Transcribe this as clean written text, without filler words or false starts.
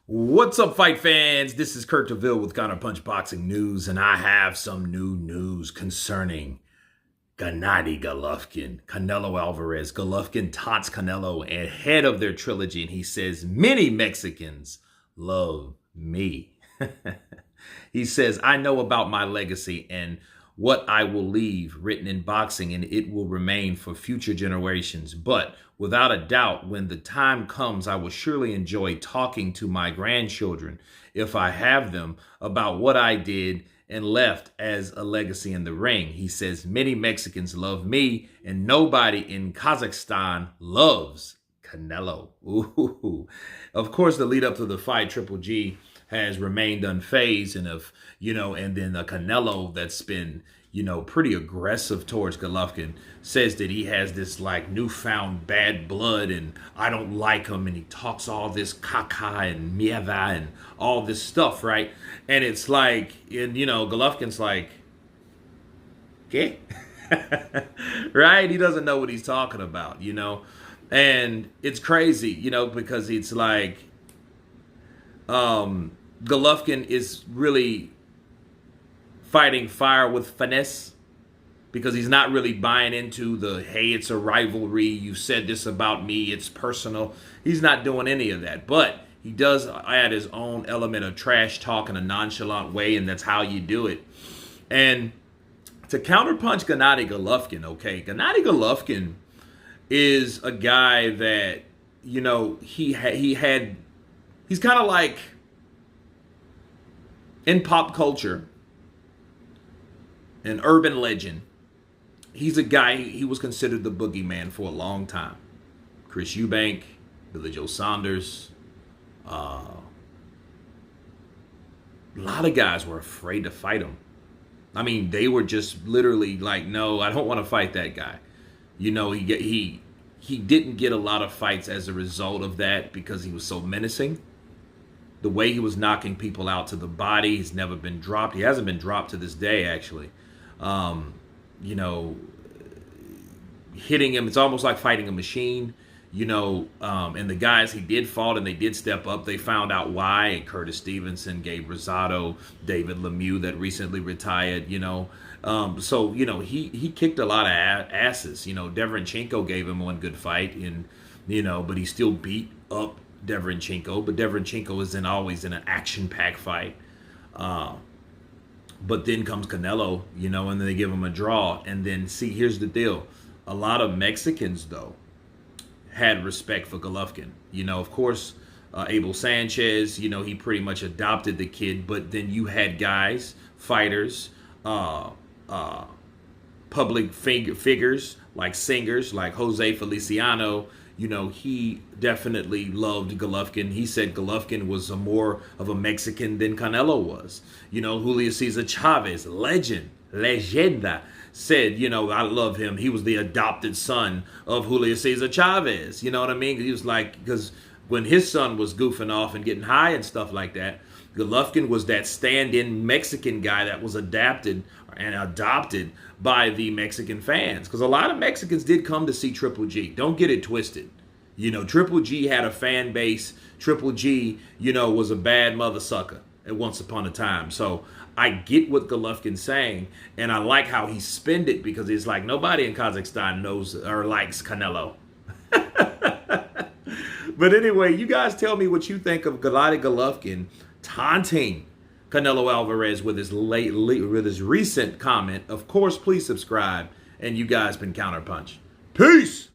What's up, fight fans? This is Kurt DeVille with Counterpunch Boxing News, and I have some new news concerning Gennady Golovkin, Canelo Alvarez. Golovkin taunts Canelo ahead of their trilogy, and he says, many Mexicans love me. He says, I know about my legacy and what I will leave written in boxing, and it will remain for future generations. But without a doubt, when the time comes, I will surely enjoy talking to my grandchildren, if I have them, about what I did and left as a legacy in the ring. He says, many Mexicans love me, and nobody in Kazakhstan loves Canelo. Ooh. Of course, the lead up to the fight, Triple G has remained unfazed, and then the Canelo that's been, pretty aggressive towards Golovkin, says that he has this like newfound bad blood and I don't like him, and he talks all this caca and mierda and all this stuff, right? And it's like, and Golovkin's like, okay, right? He doesn't know what he's talking about, and it's crazy, because it's like, Golovkin is really fighting fire with finesse, because he's not really buying into the, hey, it's a rivalry, you said this about me, it's personal. He's not doing any of that, but he does add his own element of trash talk in a nonchalant way, and that's how you do it. And to counterpunch Gennady Golovkin, okay, Gennady Golovkin is a guy that, he's kind of like, in pop culture, an urban legend. He's a guy, he was considered the boogeyman for a long time. Chris Eubank, Billy Joe Saunders, a lot of guys were afraid to fight him. I mean, they were just literally like, no, I don't want to fight that guy. He didn't get a lot of fights as a result of that, because he was so menacing. The way he was knocking people out to the body, he's never been dropped. He hasn't been dropped to this day, actually. Hitting him, it's almost like fighting a machine, and the guys he did fought and they did step up, they found out why. And Curtis Stevenson, Gabe Rosado, David Lemieux that recently retired, so, he kicked a lot of asses. Derevyanchenko gave him one good fight, and, but he still beat up Derevyanchenko, but Derevyanchenko is always in an action-packed fight. But then comes Canelo, and then they give him a draw. And then, see, here's the deal. A lot of Mexicans, though, had respect for Golovkin. Of course, Abel Sanchez, he pretty much adopted the kid. But then you had guys, fighters, public figures, like singers, like Jose Feliciano. He definitely loved Golovkin. He said Golovkin was more of a Mexican than Canelo was. Julio Cesar Chavez, leyenda, said, I love him. He was the adopted son of Julio Cesar Chavez. You know what I mean? He was like, because when his son was goofing off and getting high and stuff like that, Golovkin was that stand-in Mexican guy that was adapted and adopted by the Mexican fans. Because a lot of Mexicans did come to see Triple G. Don't get it twisted. Triple G had a fan base. Triple G, was a bad mother sucker at once upon a time. So I get what Golovkin's saying, and I like how he spinned it, because it's like nobody in Kazakhstan knows or likes Canelo. But anyway, you guys tell me what you think of Gennady Golovkin taunting Canelo Alvarez with his recent comment. Of course, please subscribe, and you guys been Counterpunch. Peace!